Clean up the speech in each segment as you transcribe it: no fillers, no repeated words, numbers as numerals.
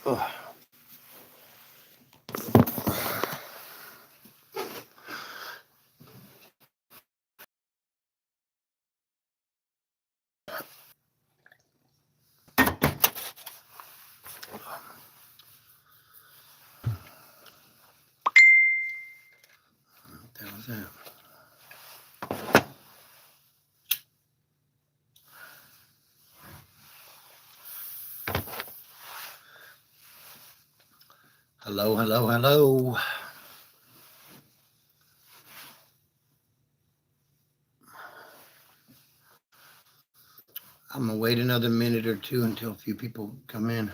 Ugh. What the hell is that? Hello, hello, hello. I'm gonna wait another minute or two until a few people come in.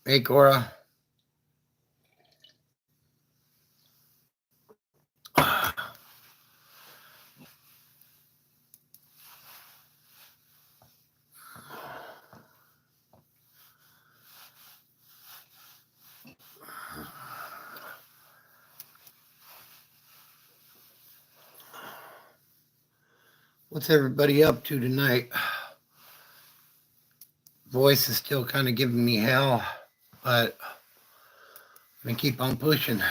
Hey, Cora. What's everybody up to tonight? Voice is still kind of giving me hell, but I'm gonna keep on pushing.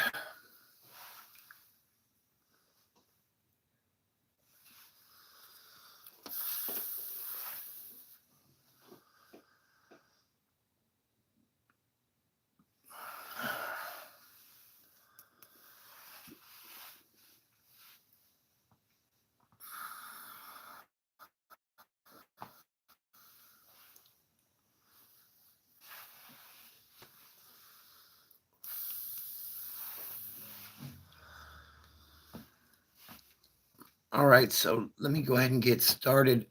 All right, so let me go ahead and get started.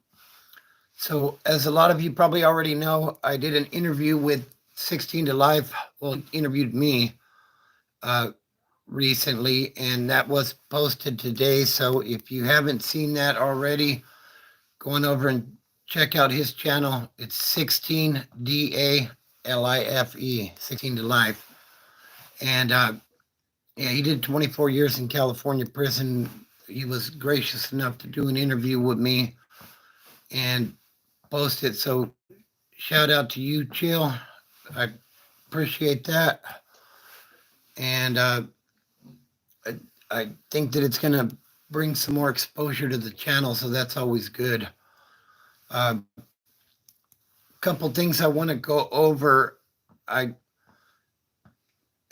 So, as a lot of you probably already know, I did an interview with 16 to Life. Well, interviewed me recently, and that was posted today. So, if you haven't seen that already, go on over and check out his channel. It's 16DALIFE, 16 to Life. And yeah, he did 24 years in California prison. He was gracious enough to do an interview with me and post it. So shout out to you, Chill. I appreciate that. And I think that it's going to bring some more exposure to the channel. So that's always good. A couple things I want to go over. I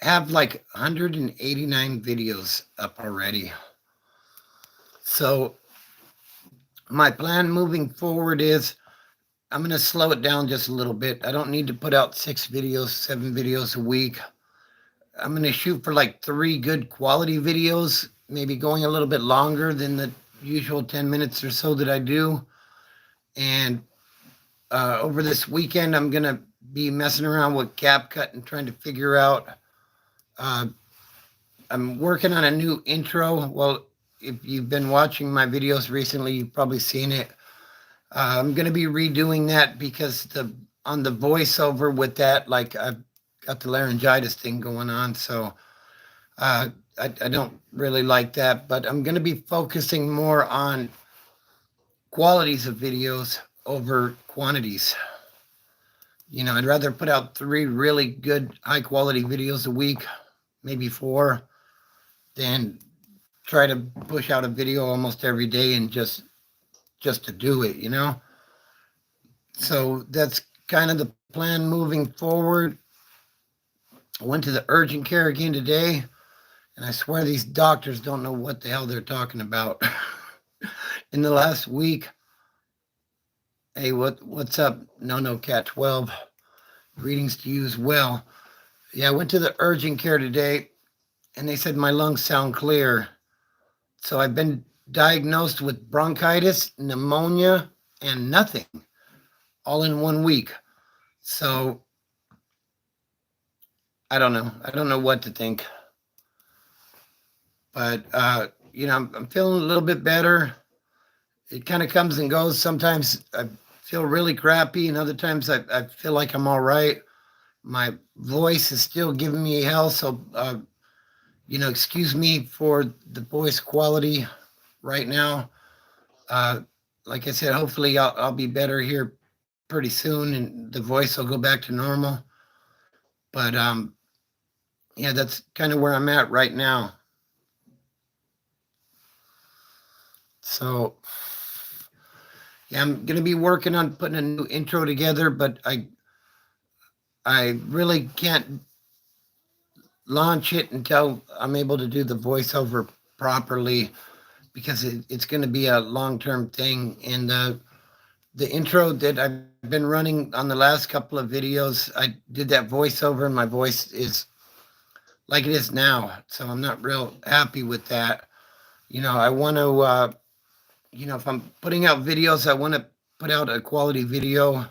have like 189 videos up already. So my plan moving forward is I'm going to slow it down just a little bit. I don't need to put out 6 videos, 7 videos a week. I'm going to shoot for like 3 good quality videos, maybe going a little bit longer than the usual 10 minutes or so that I do. And over this weekend, I'm going to be messing around with CapCut and trying to figure out. I'm working on a new intro. Well, if you've been watching my videos recently, you've probably seen it. I'm going to be redoing that because on the voiceover with that, like I've got the laryngitis thing going on. So I don't really like that, but I'm going to be focusing more on qualities of videos over quantities. You know, I'd rather put out 3 really good, high quality videos a week, maybe 4, than try to push out a video almost every day and just to do it, you know? So that's kind of the plan moving forward. I went to the urgent care again today, and I swear these doctors don't know what the hell they're talking about. In the last week, hey, what's up? No Cat 12. Greetings to you as well. Yeah, I went to the urgent care today, and they said my lungs sound clear. So I've been diagnosed with bronchitis, pneumonia, and nothing, all in 1 week. So I don't know. I don't know what to think. But you know, I'm feeling a little bit better. it kind of comes and goes. Sometimes I feel really crappy, and other times I feel like I'm all right. My voice is still giving me hell, so excuse me for the voice quality right now. Uh, like I said, hopefully I'll be better here pretty soon, and the voice will go back to normal. But yeah, that's kind of where I'm at right now. So yeah, I'm gonna be working on putting a new intro together, but I really can't launch it until I'm able to do the voiceover properly, because it's going to be a long-term thing. And the intro that I've been running on the last couple of videos, I did that voiceover and my voice is like it is now. So I'm not real happy with that. I want to, if I'm putting out videos, I want to put out a quality video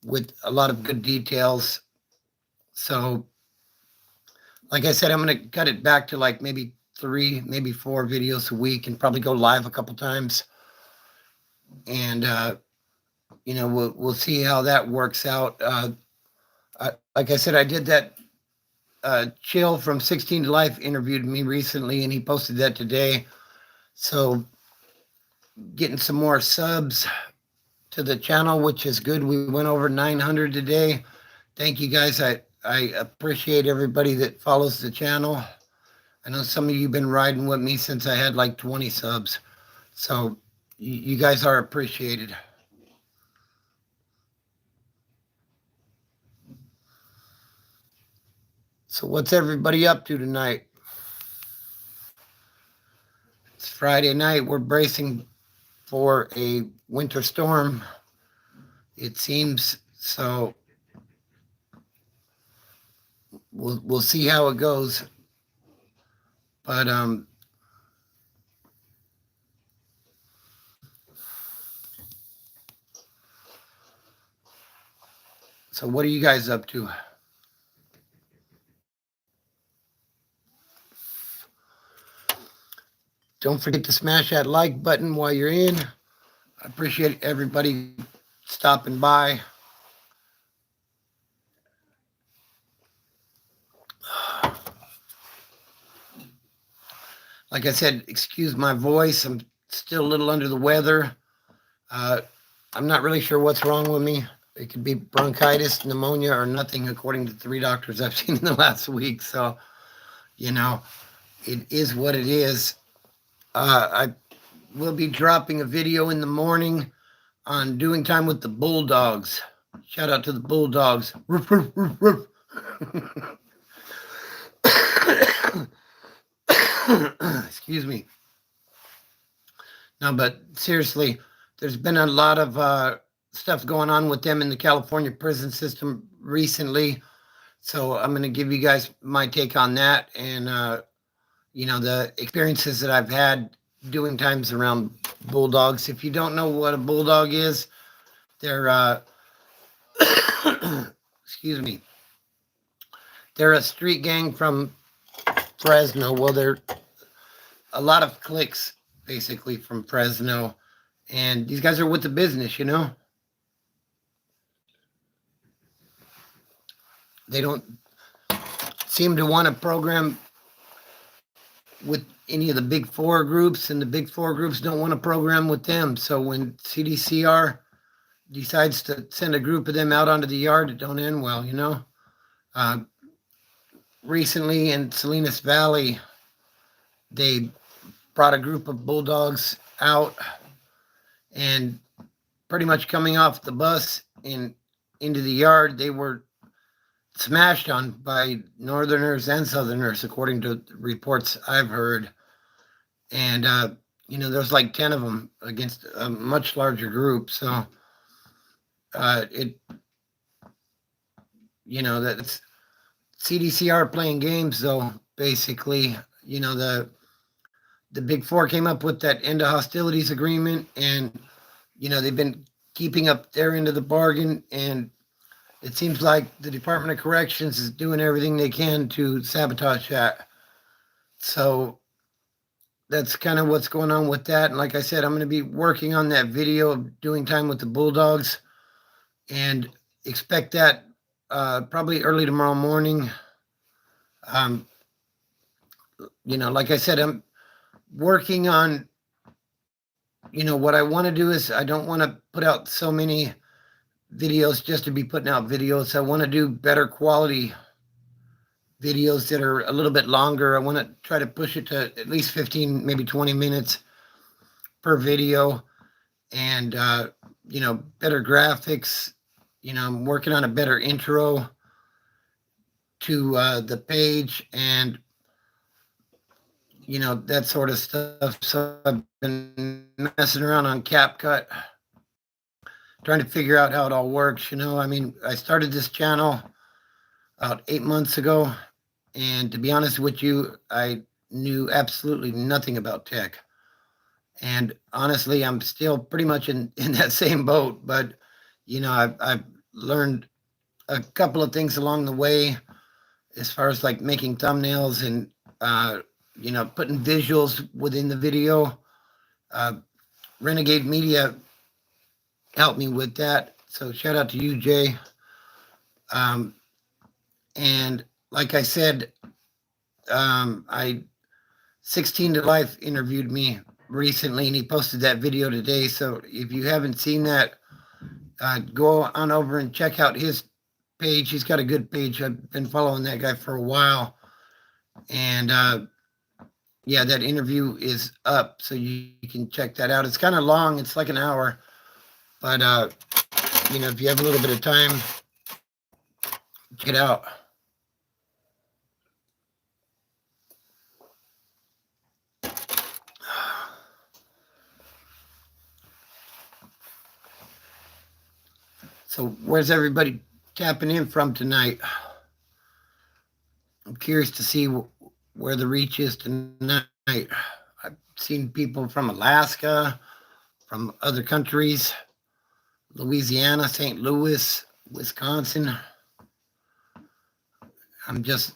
with a lot of good details. So like I said, I'm going to cut it back to like maybe 3, maybe 4 videos a week, and probably go live a couple times. And, we'll see how that works out. Like I said, I did that. Chill from 16 to Life interviewed me recently, and he posted that today. So getting some more subs to the channel, which is good. We went over 900 today. Thank you guys. I appreciate everybody that follows the channel. I know some of you have been riding with me since I had like 20 subs. So you guys are appreciated. So what's everybody up to tonight? It's Friday night. We're bracing for a winter storm, it seems. So we'll see how it goes. But so what are you guys up to? Don't forget to smash that like button while you're in. I appreciate everybody stopping by. Like I said, excuse my voice. I'm still a little under the weather. I'm not really sure what's wrong with me. It could be bronchitis, pneumonia, or nothing, according to 3 doctors I've seen in the last week. So, it is what it is. I will be dropping a video in the morning on doing time with the Bulldogs. Shout out to the Bulldogs. Roof, roof, roof, roof. Excuse me. No, but seriously, there's been a lot of stuff going on with them in the California prison system recently. So I'm going to give you guys my take on that, and the experiences that I've had doing times around Bulldogs. If you don't know what a Bulldog is, they're excuse me, they're a street gang from Fresno. Well, they're a lot of cliques basically from Fresno, and these guys are with the business. They don't seem to want to program with any of the big 4 groups, and the big 4 groups don't want to program with them. So when CDCR decides to send a group of them out onto the yard, it don't end well. Recently in Salinas Valley, they brought a group of Bulldogs out, and pretty much coming off the bus and into the yard, they were smashed on by Northerners and Southerners, according to reports I've heard. And, there's like 10 of them against a much larger group. So that's CDCR playing games, though, basically. The big 4 came up with that end of hostilities agreement, and, they've been keeping up their end of the bargain, and it seems like the Department of Corrections is doing everything they can to sabotage that. So that's kind of what's going on with that. And like I said, I'm going to be working on that video of doing time with the Bulldogs, and expect that probably early tomorrow morning. Um, like I said, I'm working on, what I want to do is I don't want to put out so many videos just to be putting out videos. I want to do better quality videos that are a little bit longer. I want to try to push it to at least 15, maybe 20 minutes per video, and better graphics. I'm working on a better intro to the page, and that sort of stuff. So I've been messing around on CapCut, trying to figure out how it all works. I started this channel about 8 months ago, and to be honest with you, I knew absolutely nothing about tech. And honestly, I'm still pretty much in that same boat. But, I've learned a couple of things along the way, as far as like making thumbnails and, putting visuals within the video. Renegade Media helped me with that. So shout out to you, Jay. And like I said, 16 to Life interviewed me recently, and he posted that video today. So if you haven't seen that, go on over and check out his page. He's got a good page. I've been following that guy for a while. And yeah, that interview is up, so you can check that out. It's kind of long. It's like an hour. But, if you have a little bit of time, check it out. So where's everybody tapping in from tonight? I'm curious to see where the reach is tonight. I've seen people from Alaska, from other countries, Louisiana, St. Louis, Wisconsin. I'm just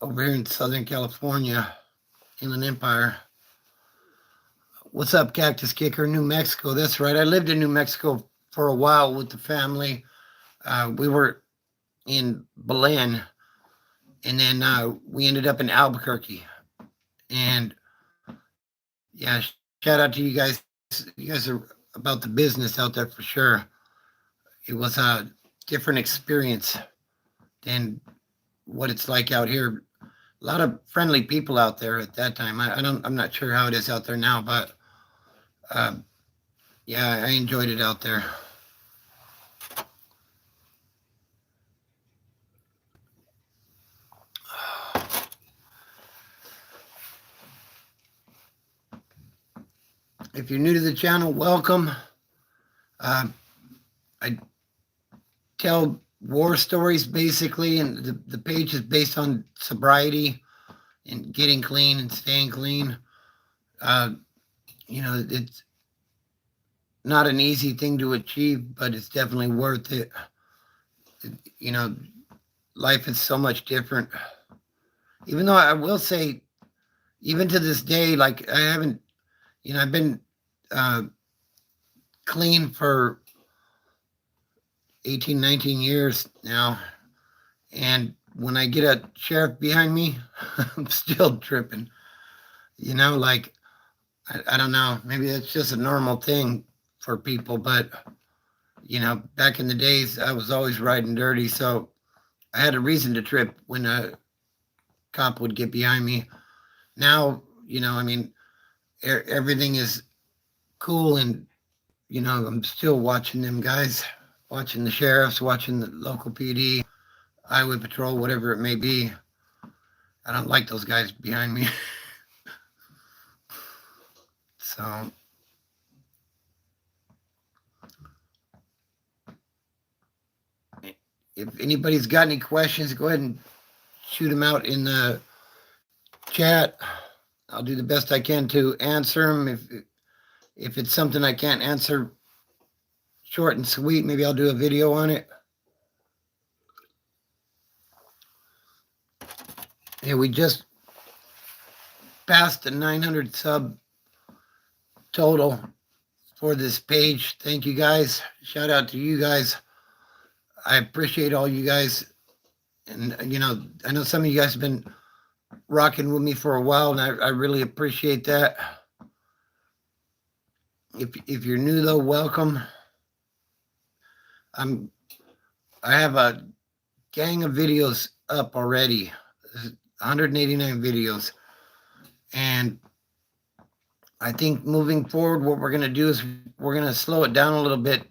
over here in Southern California, Inland Empire. What's up, Cactus Kicker? New Mexico. That's right. I lived in New Mexico for a while with the family. We were in Belen, and then we ended up in Albuquerque. And yeah, shout out to you guys. You guys are about the business out there for sure. It was a different experience than what it's like out here. A lot of friendly people out there at that time. I'm not sure how it is out there now, but yeah, I enjoyed it out there. If you're new to the channel, welcome. I tell war stories basically, and the page is based on sobriety and getting clean and staying clean. It's not an easy thing to achieve, but it's definitely worth it. Life is so much different. Even though I will say, even to this day, like I haven't, I've been clean for 18, 19 years now. And when I get a sheriff behind me, I'm still tripping. Like, I don't know. Maybe that's just a normal thing for people. But, back in the days, I was always riding dirty. So I had a reason to trip when a cop would get behind me. Now, everything is cool, and I'm still watching them guys, watching the sheriffs, watching the local PD, highway patrol, whatever it may be. I don't like those guys behind me. So if anybody's got any questions, go ahead and shoot them out in the chat. I'll do the best I can to answer them. If it's something I can't answer short and sweet, maybe I'll do a video on it. Yeah, we just passed the 900 sub total for this page. Thank you guys. Shout out to you guys. I appreciate all you guys. And, I know some of you guys have been rocking with me for a while, and I really appreciate that. If you're new, though, welcome. I have a gang of videos up already, 189 videos. And I think moving forward, what we're going to do is we're going to slow it down a little bit,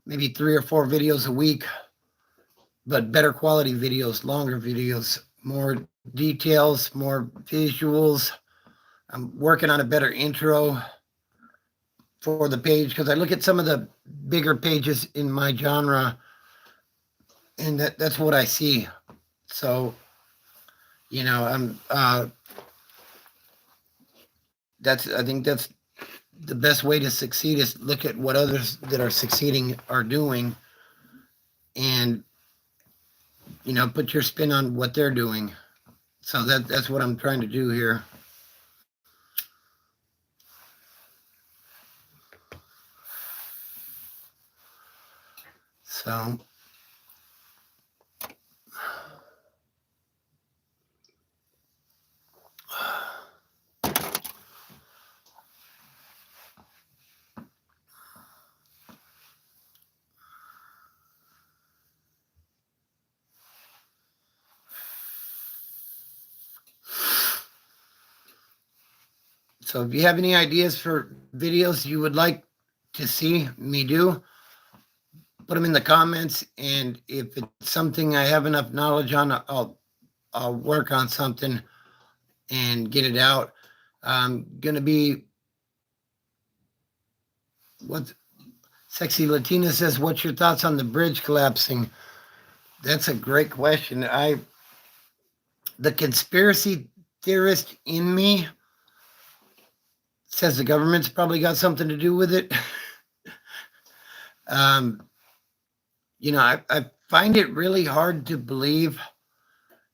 maybe 3 or 4 videos a week, but better quality videos, longer videos, more details, more visuals. I'm working on a better intro for the page because I look at some of the bigger pages in my genre, and that's what I see. So, I think that's the best way to succeed is look at what others that are succeeding are doing, and put your spin on what they're doing. So that's what I'm trying to do here. So So if you have any ideas for videos you would like to see me do, put them in the comments. And if it's something I have enough knowledge on, I'll work on something and get it out. I'm gonna be what Sexy Latina says, what's your thoughts on the bridge collapsing? That's a great question. The conspiracy theorist in me says the government's probably got something to do with it. I find it really hard to believe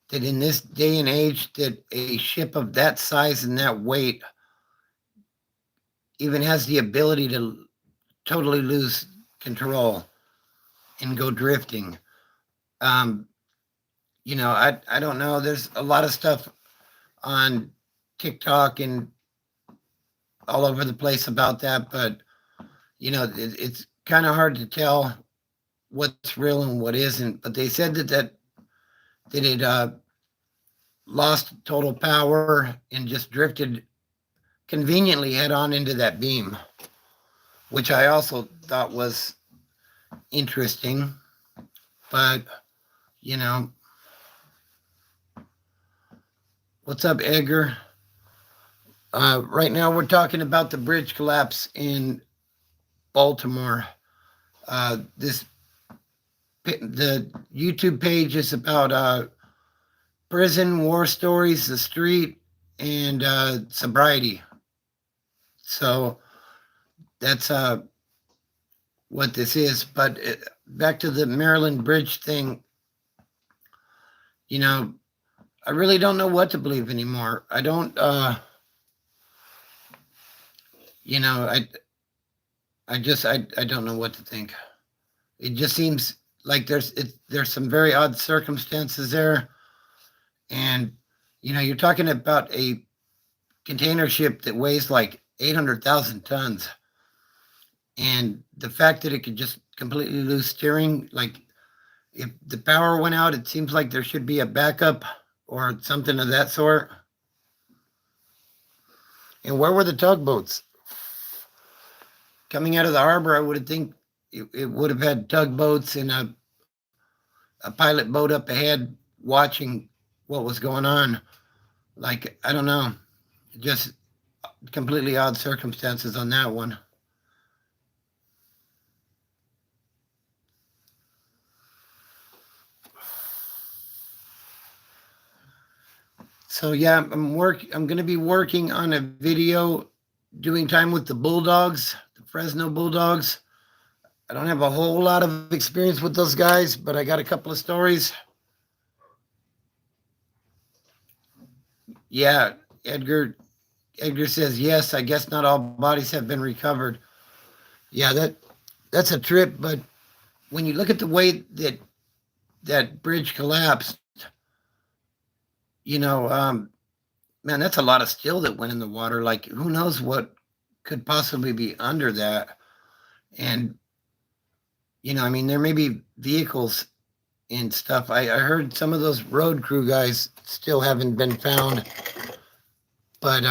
that in this day and age that a ship of that size and that weight even has the ability to totally lose control and go drifting. I don't know. There's a lot of stuff on TikTok and all over the place about that, but it's kind of hard to tell what's real and what isn't. But they said that it lost total power and just drifted conveniently head on into that beam, which I also thought was interesting. But what's up, Edgar? Right now we're talking about the bridge collapse in Baltimore. The YouTube page is about prison, war stories, the street, and sobriety. So that's what this is. But back to the Maryland Bridge thing, I really don't know what to believe anymore. I don't, I don't know what to think. It just seems like there's some very odd circumstances there. And, you're talking about a container ship that weighs like 800,000 tons. And the fact that it could just completely lose steering, like if the power went out, it seems like there should be a backup or something of that sort. And where were the tugboats? Coming out of the harbor, I would have think it would have had tugboats and a pilot boat up ahead watching what was going on. Like, I don't know, just completely odd circumstances on that one. So yeah, I'm going to be working on a video doing time with the Bulldogs, the Fresno Bulldogs. I don't have a whole lot of experience with those guys, but I got a couple of stories. Yeah, Edgar, Edgar says, yes, I guess not all bodies have been recovered. Yeah, that's a trip, but when you look at the way that that bridge collapsed, you know, man, that's a lot of steel that went in the water. Like, who knows what could possibly be under that? And, I mean, there may be vehicles and stuff. I heard some of those road crew guys still haven't been found, but,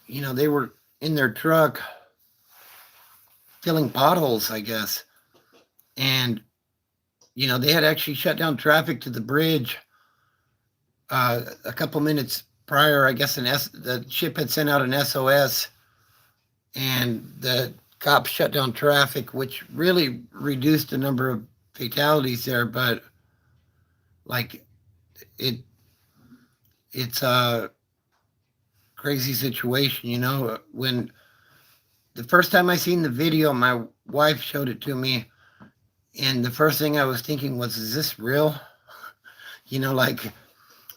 they were in their truck filling potholes, I guess. And, they had actually shut down traffic to the bridge a couple minutes prior. I guess the ship had sent out an SOS, and the cops shut down traffic, which really reduced the number of fatalities there. But like it's a crazy situation. When the first time I seen the video, my wife showed it to me, and the first thing I was thinking was, is this real? Like,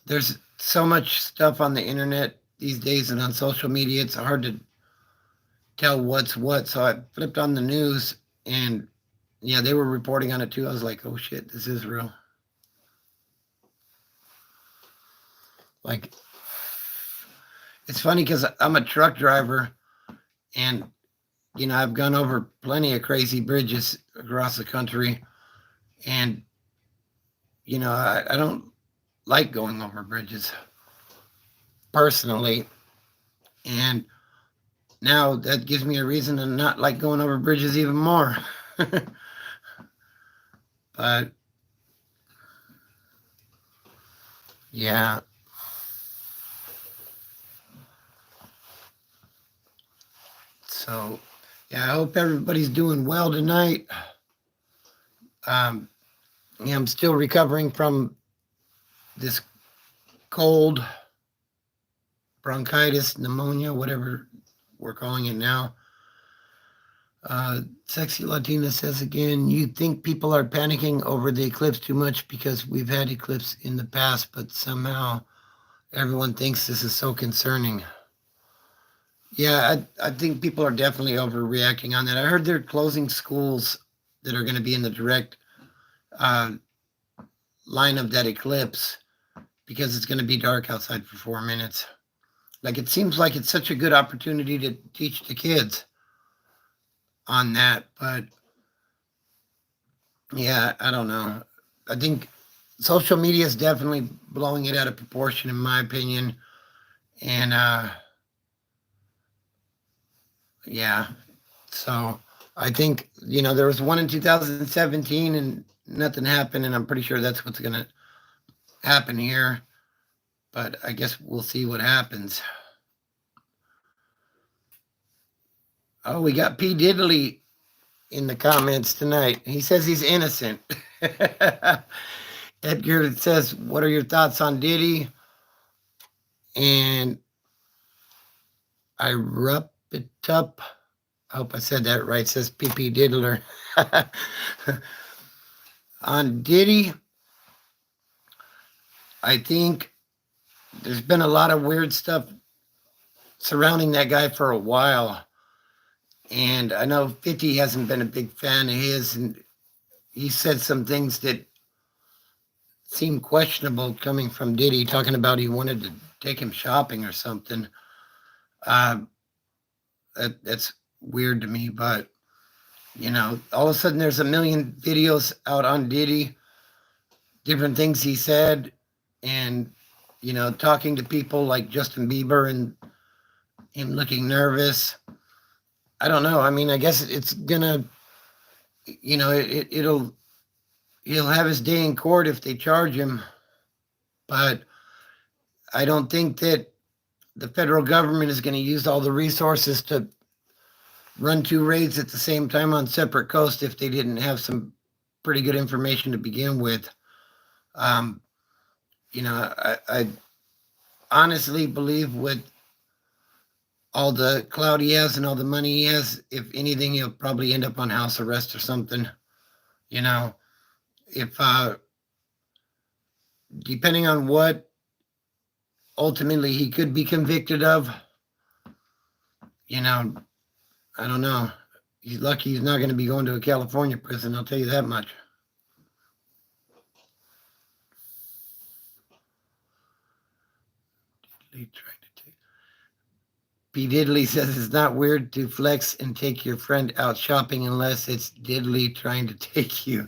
there's so much stuff on the internet these days and on social media, it's hard to tell what's what. So I flipped on the news, and yeah, they were reporting on it too. I was like, oh shit, this is real. Like, it's funny because I'm a truck driver, and I've gone over plenty of crazy bridges across the country, and I don't like going over bridges personally, and now that gives me a reason to not like going over bridges even more. But yeah. So yeah, I hope everybody's doing well tonight. I'm still recovering from this cold, bronchitis, pneumonia, whatever we're calling it now. Sexy Latina says again, you think people are panicking over the eclipse too much because we've had eclipse in the past, but somehow everyone thinks this is so concerning. Yeah, I think people are definitely overreacting on that. I heard they're closing schools that are going to be in the direct line of that eclipse because it's going to be dark outside for 4 minutes. Like, it seems like it's such a good opportunity to teach the kids on that, but yeah, I don't know. I think social media is definitely blowing it out of proportion, in my opinion. And yeah, so I think, there was one in 2017 and nothing happened, and I'm pretty sure that's what's going to happen here. But I guess we'll see what happens. Oh, we got P. Diddley in the comments tonight. He says he's innocent. Edgar says, what are your thoughts on Diddy? And I rup it up. I hope I said that right. Says PP Diddler. On Diddy, I think there's been a lot of weird stuff surrounding that guy for a while. And I know 50 hasn't been a big fan of his, and he said some things that seemed questionable coming from Diddy, talking about he wanted to take him shopping or something. That's weird to me, but all of a sudden there's a million videos out on Diddy, different things he said, and talking to people like Justin Bieber and him looking nervous. I don't know. I mean, I guess it's gonna, he'll have his day in court if they charge him, but I don't think that the federal government is going to use all the resources to run 2 raids at the same time on separate coasts if they didn't have some pretty good information to begin with. I honestly believe with all the clout he has and all the money he has, if anything, he'll probably end up on house arrest or something. If depending on what ultimately he could be convicted of, you know, I don't know. He's lucky he's not going to be going to a California prison. I'll tell you that much. P. Diddley says it's not weird to flex and take your friend out shopping unless it's Diddley trying to take you.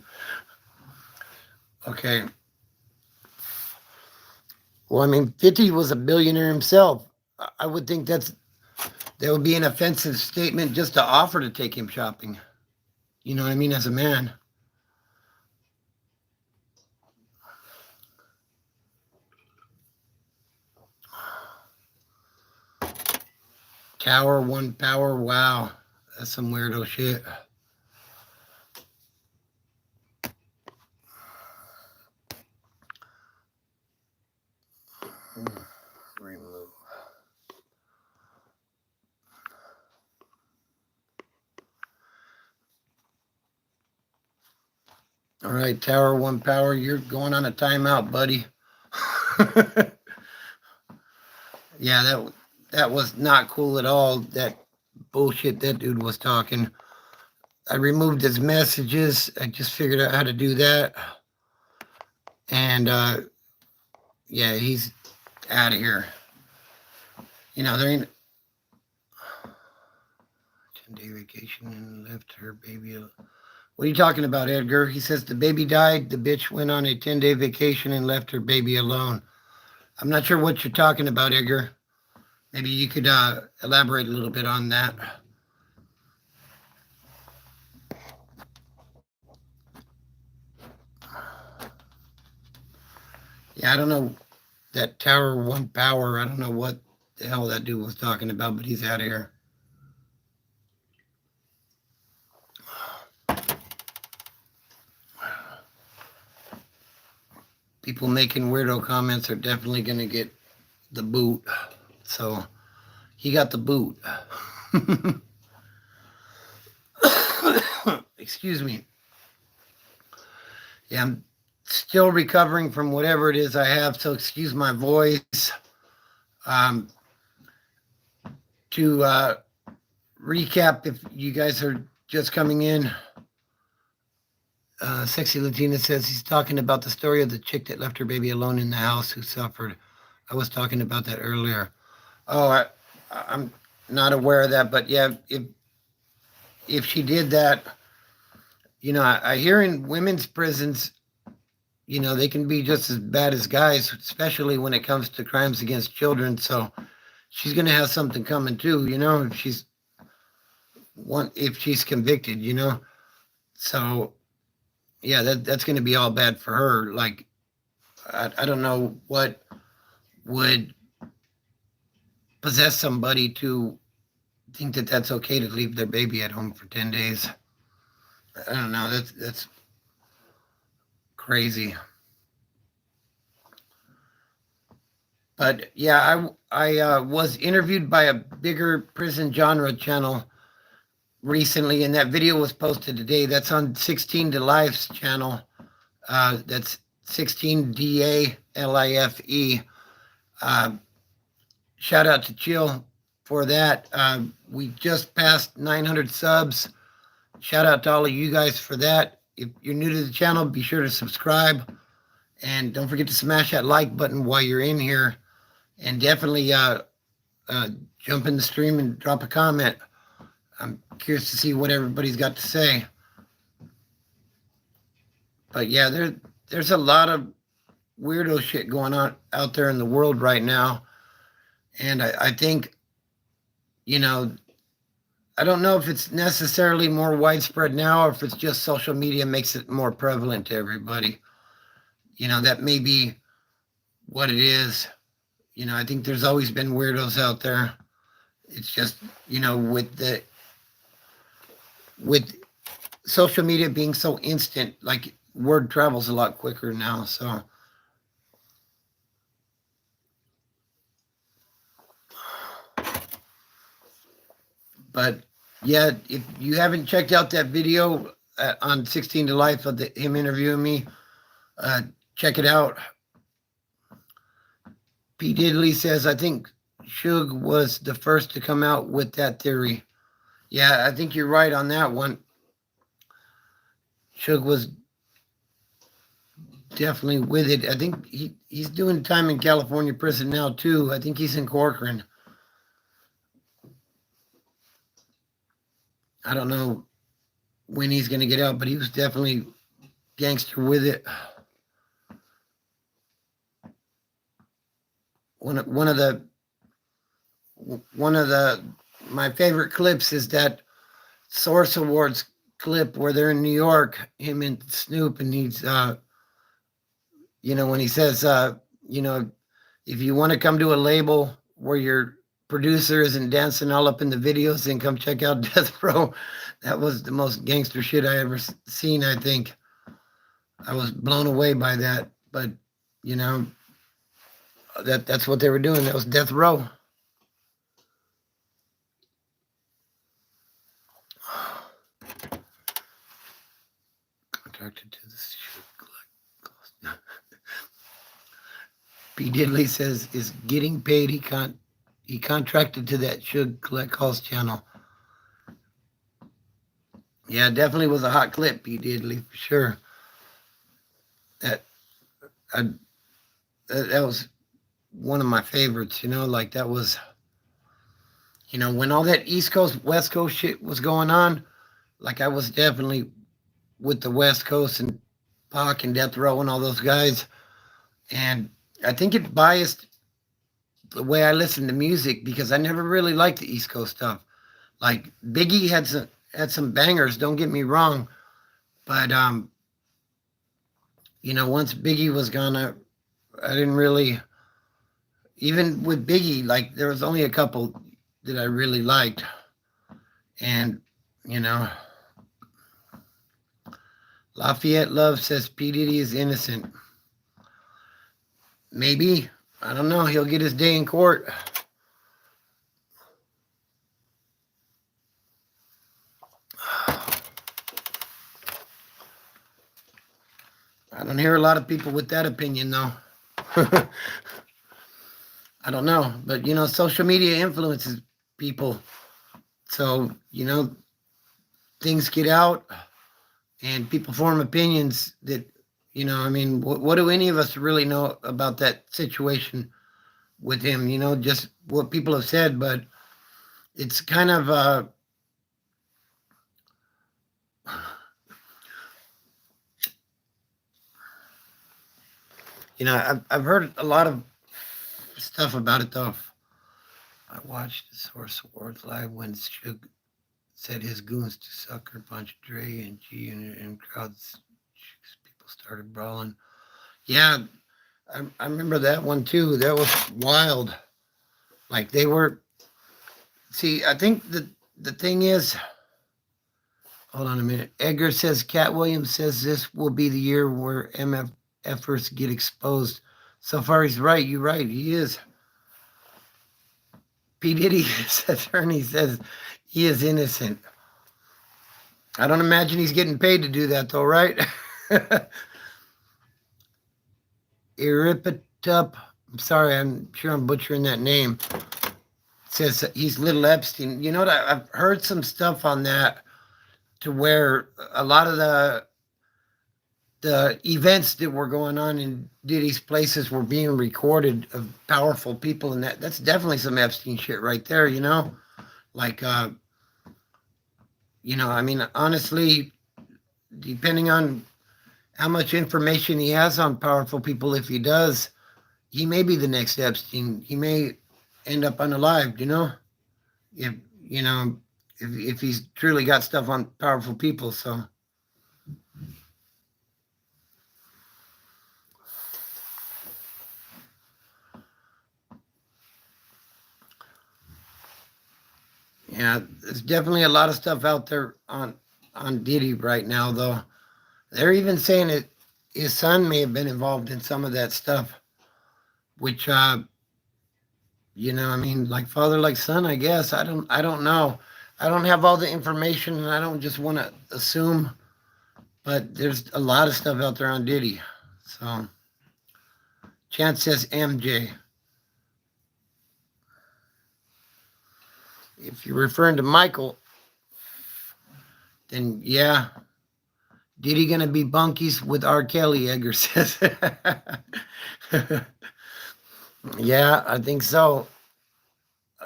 Okay. Well, I mean, 50 was a billionaire himself. I would think that would be an offensive statement just to offer to take him shopping. You know what I mean? As a man. Tower, one power. Wow. That's some weirdo shit. Remove. All right, Tower, one power. You're going on a timeout, buddy. Yeah, that was not cool at all. That bullshit that dude was talking. I removed his messages. I just figured out how to do that. And yeah, he's out of here. You know, there ain't 10-day vacation and left her baby alone. What are you talking about, Edgar? He says the baby died. The bitch went on a 10-day vacation and left her baby alone. I'm not sure what you're talking about, Edgar. Maybe you could elaborate a little bit on that. Yeah, I don't know that Tower One Power. I don't know what the hell that dude was talking about, but he's out of here. People making weirdo comments are definitely going to get the boot. So he got the boot. Excuse me. Yeah, I'm still recovering from whatever it is I have, so excuse my voice. To recap, if you guys are just coming in, Sexy Latina says he's talking about the story of the chick that left her baby alone in the house who suffered. I was talking about that earlier. Oh, I'm not aware of that, but yeah, if she did that, you know, I hear in women's prisons, you know, they can be just as bad as guys, especially when it comes to crimes against children. So she's going to have something coming too, you know, if she's convicted, you know. So yeah, that's going to be all bad for her. Like, I don't know what would possess somebody to think that that's okay to leave their baby at home for 10 days. I don't know. That's crazy. But yeah, I was interviewed by a bigger prison genre channel recently, and that video was posted today. That's on 16 to Life's channel. That's 16DALIFE. Shout out to Chill for that. We just passed 900 subs. Shout out to all of you guys for that. If you're new to the channel, be sure to subscribe. And don't forget to smash that like button while you're in here. And definitely jump in the stream and drop a comment. I'm curious to see what everybody's got to say. But yeah, there's a lot of weirdo shit going on out there in the world right now. And I think, you know, I don't know if it's necessarily more widespread now or if it's just social media makes it more prevalent to everybody. You know, that may be what it is. You know, I think there's always been weirdos out there. It's just, you know, with social media being so instant, like word travels a lot quicker now. So but yeah, if you haven't checked out that video on 16 to Life of him interviewing me, check it out. P. Diddley says, I think Suge was the first to come out with that theory. Yeah, I think you're right on that one. Suge was definitely with it. I think he's doing time in California prison now too. I think he's in Corcoran. I don't know when he's going to get out, but he was definitely gangster with it. One of the my favorite clips is that Source Awards clip where they're in New York, him and Snoop, and he's when he says if you want to come to a label where your producer isn't dancing all up in the videos, then come check out Death Row. That was the most gangster shit I ever seen. I think I was blown away by that, but that's what they were doing. That was Death Row. Contracted to the P. Diddley says is getting paid. He contracted to that Suge Collect Calls channel. Yeah, definitely was a hot clip, P. Diddley, for sure. That was one of my favorites, like that was, when all that East Coast, West Coast shit was going on, like I was definitely with the West Coast and Pac and Death Row and all those guys. And I think it biased the way I listen to music because I never really liked the East Coast stuff. Like Biggie had some bangers, don't get me wrong. But once Biggie was gone, I didn't really, even with Biggie, like there was only a couple that I really liked. And, Lafayette Love says P. Diddy is innocent. Maybe. I don't know. He'll get his day in court. I don't hear a lot of people with that opinion, though. I don't know. But, social media influences people. So, things get out and people form opinions that, what do any of us really know about that situation with him? Just what people have said, but it's kind of, I've heard a lot of stuff about it, though. I watched the Source Awards live when Suge said his goons to Sucker Punch Dre and G and crowds. People started brawling. Yeah, I remember that one too. That was wild. Like they were. See, I think the thing is. Hold on a minute. Edgar says Cat Williams says this will be the year where MFers get exposed. So far, he's right. You're right. He is. P. Diddy's attorney says he is innocent. I don't imagine he's getting paid to do that, though, right? Iripatup, I'm sorry, I'm sure I'm butchering that name. Says he's Little Epstein. You know what? I've heard some stuff on that to where a lot of the events that were going on in Diddy's places were being recorded of powerful people, and that's definitely some Epstein shit right there, like I mean, honestly, depending on how much information he has on powerful people, if he does, he may be the next Epstein. He may end up unalived, if he's truly got stuff on powerful people. So yeah, there's definitely a lot of stuff out there on Diddy right now, though. They're even saying that his son may have been involved in some of that stuff, which I mean, like father, like son, I guess. I don't know. I don't have all the information, and I don't just want to assume. But there's a lot of stuff out there on Diddy. So, Chance says MJ. If you're referring to Michael, then yeah. Diddy gonna be bunkies with R. Kelly, Edgar says. Yeah, I think so.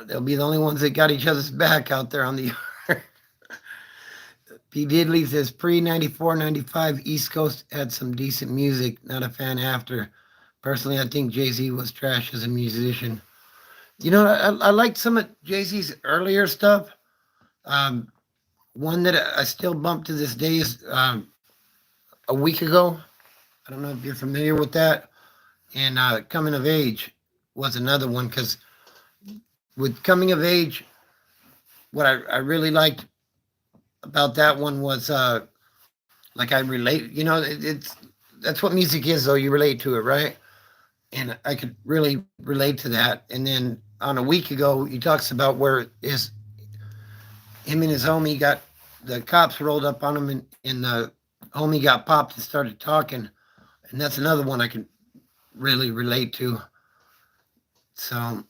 They'll be the only ones that got each other's back out there on the yard. P. Diddley says pre 94, 95, East Coast had some decent music. Not a fan after. Personally, I think Jay Z was trash as a musician. You know, I liked some of Jay Z's earlier stuff. Um, One that I still bump to this day is a week ago. I don't know if you're familiar with that. And Coming of Age was another one because with Coming of Age, what I really liked about that one was like I relate. You know, it's that's what music is, though. You relate to it, right? And I could really relate to that. And then on a week ago, he talks about where him and his homie got the cops rolled up on him, and the homie got popped and started talking. And that's another one I can really relate to. So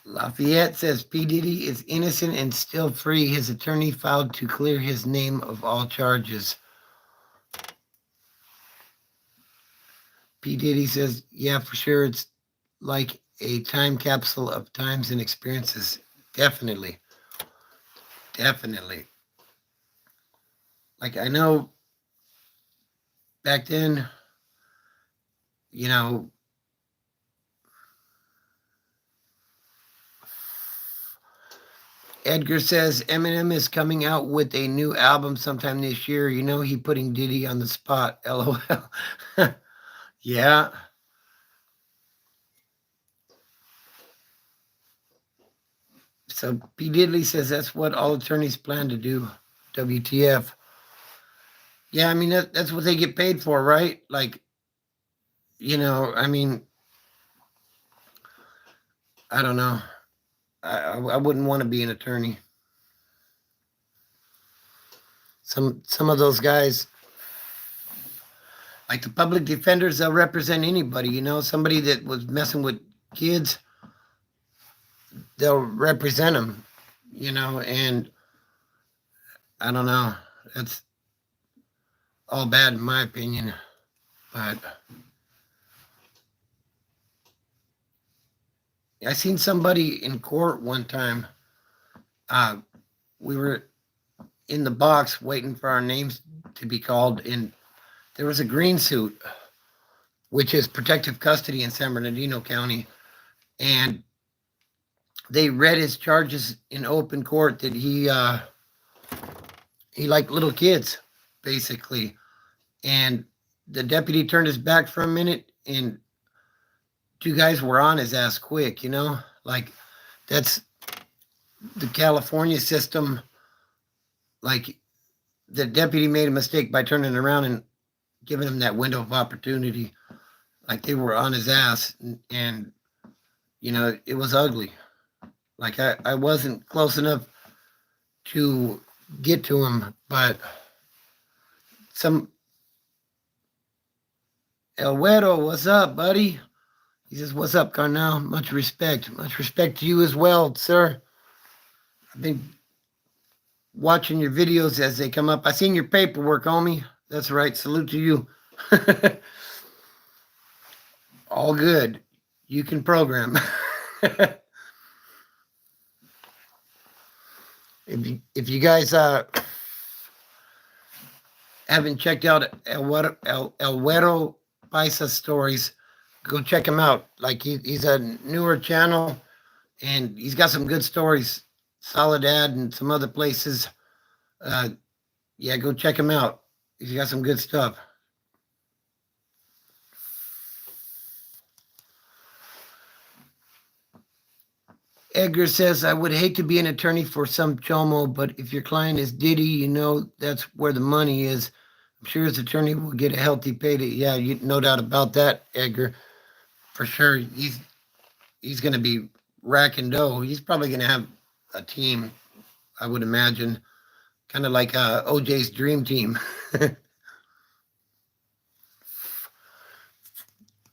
Lafayette says P. Diddy is innocent and still free. His attorney filed to clear his name of all charges. P. Diddy says, yeah, for sure. It's like a time capsule of times and experiences. Definitely. Definitely. Like I know back then, you know, Edgar says Eminem is coming out with a new album sometime this year. You know, he putting Diddy on the spot. LOL. Yeah. So P. Diddley says that's what all attorneys plan to do. WTF. Yeah, I mean, that's what they get paid for, right? Like, you know, I mean, I don't know. I wouldn't want to be an attorney. Some of those guys, like the public defenders, they'll represent anybody. You know, somebody that was messing with kids, they'll represent them. You know, and I don't know. That's all bad in my opinion, but I seen somebody in court one time. We were in the box waiting for our names to be called, and there was a green suit, which is protective custody in San Bernardino County, and they read his charges in open court that he liked little kids, basically, and the deputy turned his back for a minute, and two guys were on his ass quick, you know, like that's the California system. Like the deputy made a mistake by turning around and giving him that window of opportunity. Like they were on his ass, and you know, it was ugly. Like I wasn't close enough to get to him, but some El Güero, what's up, buddy? He says, what's up, Carnal? Much respect. Much respect to you as well, sir. I've been watching your videos as they come up. I seen your paperwork, homie. That's right. Salute to you. All good. You can program. If you guys haven't checked out El Güero Paisa stories, go check him out. Like he's a newer channel, and he's got some good stories. Soledad and some other places. Yeah, go check him out. He's got some good stuff. Edgar says, I would hate to be an attorney for some chomo, but if your client is Diddy, you know that's where the money is. I'm sure his attorney will get a healthy payday. Yeah, no doubt about that, Edgar. For sure, he's going to be racking dough. He's probably going to have a team, I would imagine, kind of like OJ's dream team.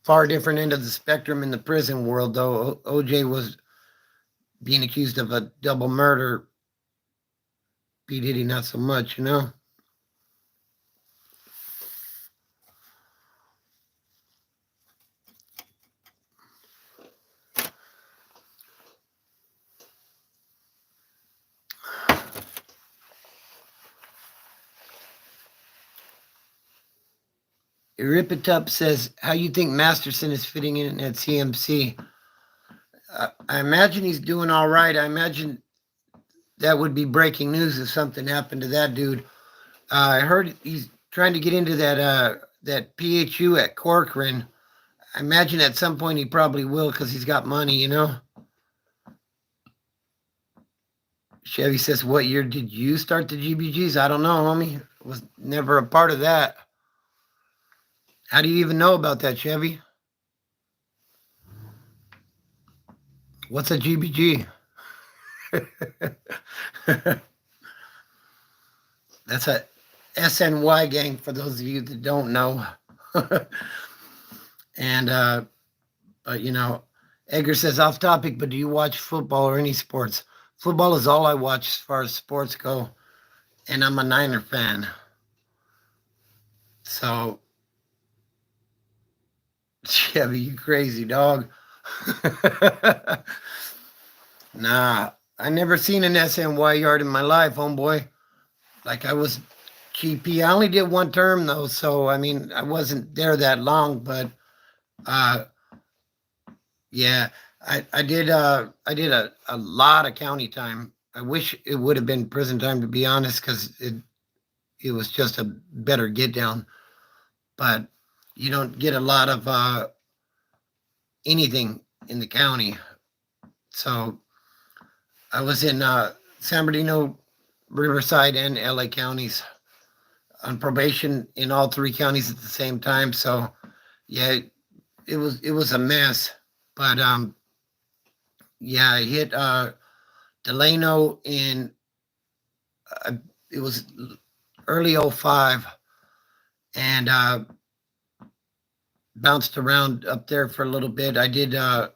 far different end of the spectrum in the prison world, though. OJ was being accused of a double murder. P. Diddy, not so much, you know? Rip It Up says, how you think Masterson is fitting in at CMC? I imagine he's doing all right. I imagine that would be breaking news if something happened to that dude. I heard he's trying to get into that PHU at Corcoran. I imagine at some point he probably will because he's got money, you know? Chevy says, what year did you start the GBGs? I don't know, homie. Was never a part of that. How do you even know about that, Chevy? What's a GBG? That's a SNY gang for those of you that don't know. And, but you know, Edgar says off topic, but do you watch football or any sports? Football is all I watch as far as sports go. And I'm a Niner fan. So, Chevy, you crazy dog. Nah, I never seen an SNY yard in my life, homeboy. Like I was GP. I only did one term though, so I mean I wasn't there that long, but yeah, I did a lot of county time. I wish it would have been prison time to be honest, because it was just a better get down. But you don't get a lot of anything in the county. So I was in San Bernardino, Riverside, and LA counties on probation in all three counties at the same time. So yeah, it was a mess. But yeah, I hit Delano in it was early 05 and bounced around up there for a little bit. I did I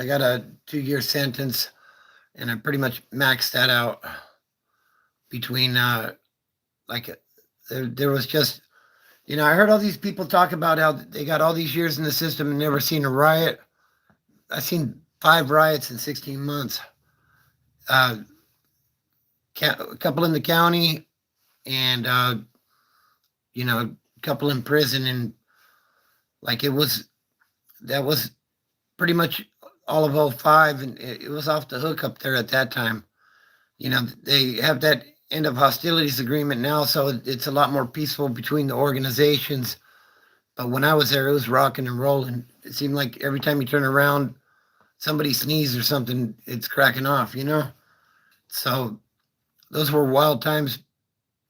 got a 2-year sentence and I pretty much maxed that out between like there was just, you know, I heard all these people talk about how they got all these years in the system and never seen a riot. I seen 5 riots in 16 months. A couple in the county and you know, a couple in prison, and like that was pretty much all of 05, and it was off the hook up there at that time. You know, they have that end of hostilities agreement now, so it's a lot more peaceful between the organizations. But when I was there, it was rocking and rolling. It seemed like every time you turn around, somebody sneezed or something, it's cracking off, you know? So those were wild times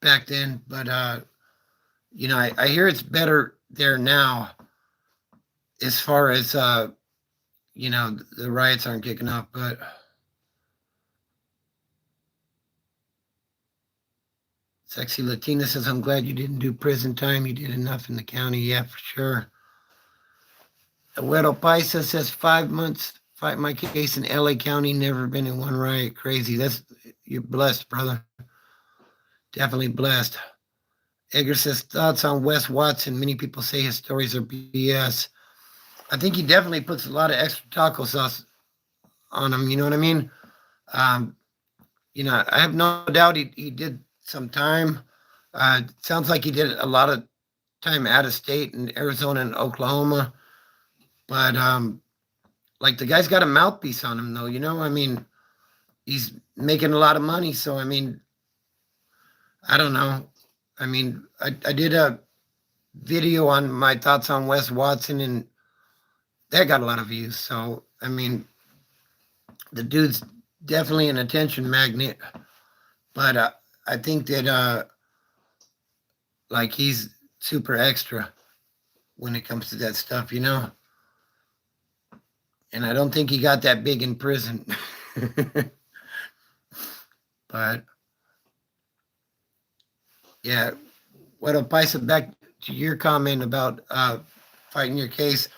back then. But, you know, I hear it's better there now as far as, you know, the riots aren't kicking off. But Sexy Latina says, I'm glad you didn't do prison time. You did enough in the county. Yeah, for sure. Abuelo Paisa says 5 months, fight my case in LA County, never been in one riot. Crazy. You're blessed, brother. Definitely blessed. Edgar says, thoughts on Wes Watson. Many people say his stories are BS. I think he definitely puts a lot of extra taco sauce on him. You know what I mean? You know, I have no doubt he did some time. Sounds like he did a lot of time out of state in Arizona and Oklahoma. But like the guy's got a mouthpiece on him, though. You know, I mean, he's making a lot of money. So I mean, I don't know. I mean, I did a video on my thoughts on Wes Watson, and that got a lot of views. So I mean, the dude's definitely an attention magnet. But I think that like he's super extra when it comes to that stuff, you know. And I don't think he got that big in prison. But yeah, what Paisa, back to your comment about fighting your case.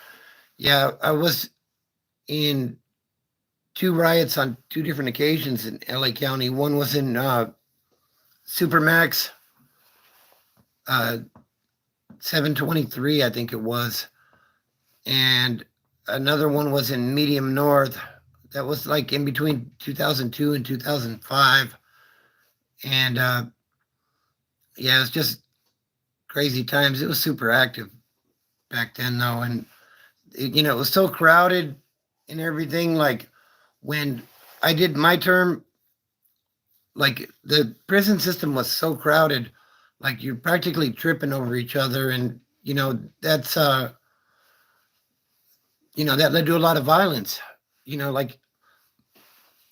Yeah, I was in 2 riots on 2 different occasions in LA County. One was in Supermax, uh, 723, I think it was. And another one was in Medium North. That was like in between 2002 and 2005. And yeah, it was just crazy times. It was super active back then, though. And, it was so crowded and everything. Like when I did my term, like the prison system was so crowded, like you're practically tripping over each other. And, that's, that led to a lot of violence. Like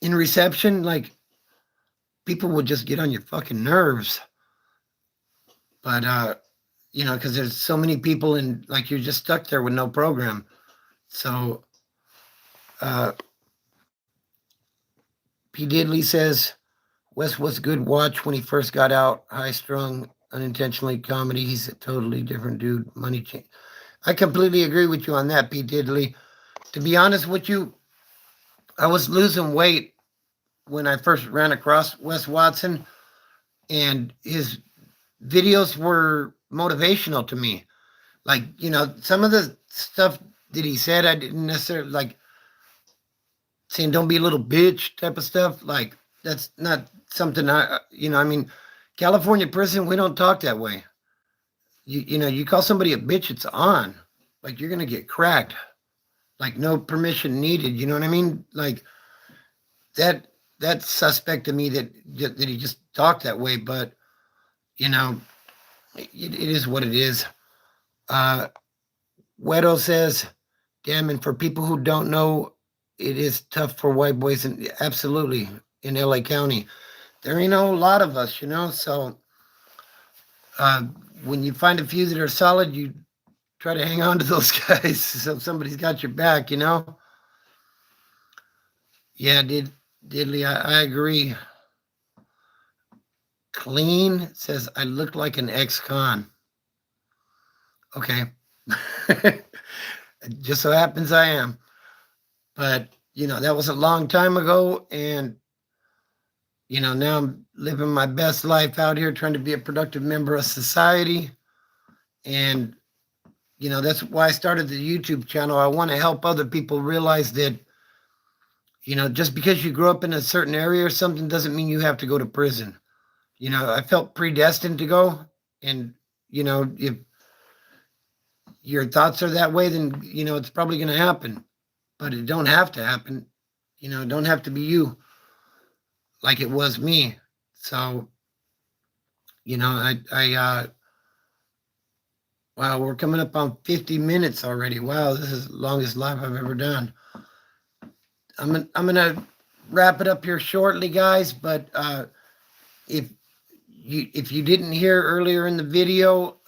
in reception, like people would just get on your fucking nerves. But, because there's so many people and like you're just stuck there with no program. So, P. Diddley says, Wes was a good watch when he first got out, high strung, unintentionally comedy. He's a totally different dude. Money change. I completely agree with you on that, P. Diddley. To be honest with you, I was losing weight when I first ran across Wes Watson, and his videos were motivational to me. Like, some of the stuff that he said, I didn't necessarily like saying, don't be a little bitch type of stuff. Like, that's not something California prison, we don't talk that way. You call somebody a bitch, it's on. Like, you're going to get cracked. Like, no permission needed. You know what I mean? Like, that's suspect to me that he just talked that way. But, it is what it is. Wedo says, damn, and for people who don't know, it is tough for white boys, and absolutely in LA County. There ain't a lot of us, so when you find a few that are solid, you try to hang on to those guys so somebody's got your back, Yeah, Diddley, I agree. Clean says, I look like an ex-con. Okay. It just so happens I am. But, that was a long time ago. And, now I'm living my best life out here trying to be a productive member of society. And, that's why I started the YouTube channel. I want to help other people realize that, just because you grew up in a certain area or something doesn't mean you have to go to prison. I felt predestined to go. And, if your thoughts are that way, then, it's probably going to happen. But it don't have to happen. It don't have to be you like it was me. So, wow, we're coming up on 50 minutes already. Wow, this is the longest live I've ever done. I'm gonna wrap it up here shortly, guys. But if you didn't hear earlier in the video,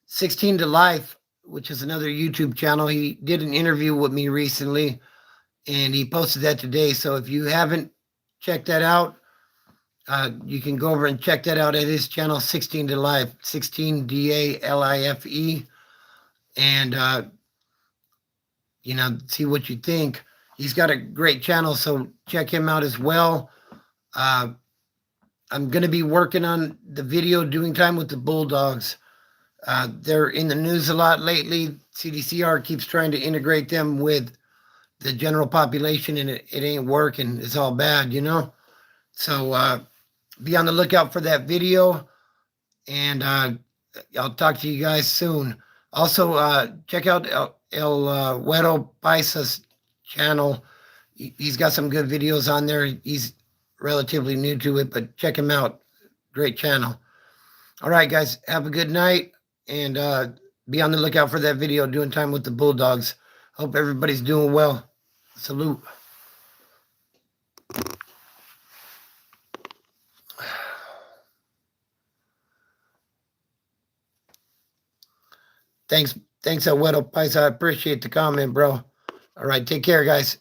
16 to Life, which is another YouTube channel, he did an interview with me recently, and he posted that today. So if you haven't checked that out, you can go over and check that out at his channel, 16 to Life, 16 DALIFE, and see what you think. He's got a great channel, so check him out as well. I'm going to be working on the video Doing Time with the Bulldogs. They're in the news a lot lately. CDCR keeps trying to integrate them with the general population, and it ain't working. It's all bad, So be on the lookout for that video, and I'll talk to you guys soon. Also, check out El Güero Paisa's channel. He's got some good videos on there. He's relatively new to it, but check him out. Great channel. All right, guys, have a good night, and be on the lookout for that video, Doing Time with the Bulldogs. Hope everybody's doing well. Salute. Thanks, El Güero Paisa. I appreciate the comment, bro. All right, take care, guys.